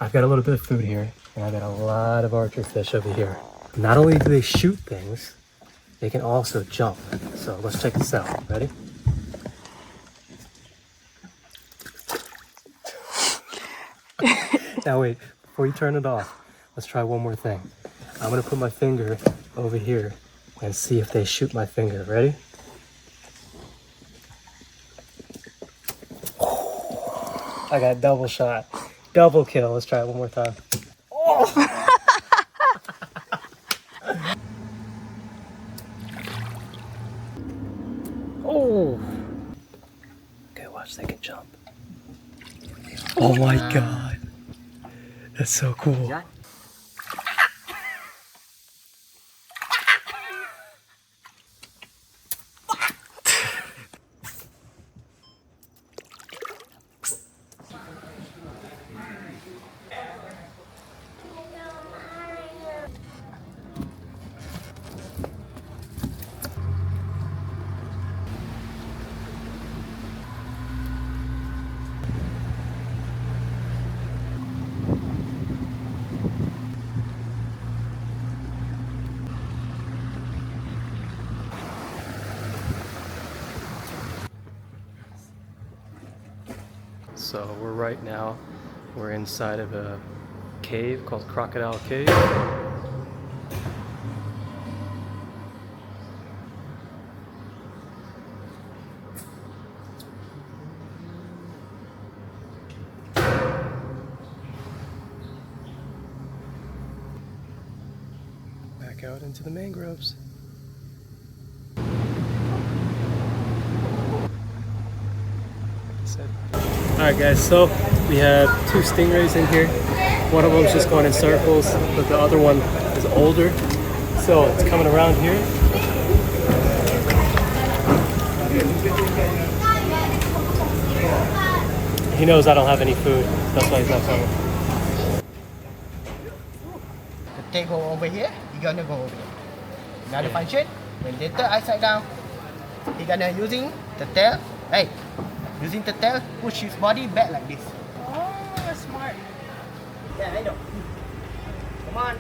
I've got a little bit of food here, and I've got a lot of archer fish over here. Not only do they shoot things, they can also jump. So let's check this out. Ready? Now wait, before you turn it off, let's try one more thing. I'm gonna put my finger over here and see if they shoot my finger. Ready? I got double shot. Double kill. Let's try it one more time. Oh! Oh! Okay, watch, they can jump. Oh my god. That's so cool. So we're inside of a cave called Crocodile Cave. Back out into the mangroves. Alright guys, so we have two stingrays in here. One of them is just going in circles, but the other one is older. So it's coming around here. He knows I don't have any food, that's why he's not coming. The tail go over here, you're gonna go over here. Another function, when later I side down, you're gonna using the tail, hey, using the tail, push his body back like this. Oh, that's smart. Yeah, I know. Come on.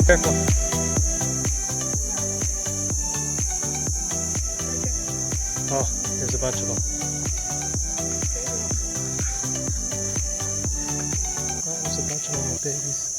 Careful. Oh, there's a bunch of them. Oh, there's a bunch of them with babies.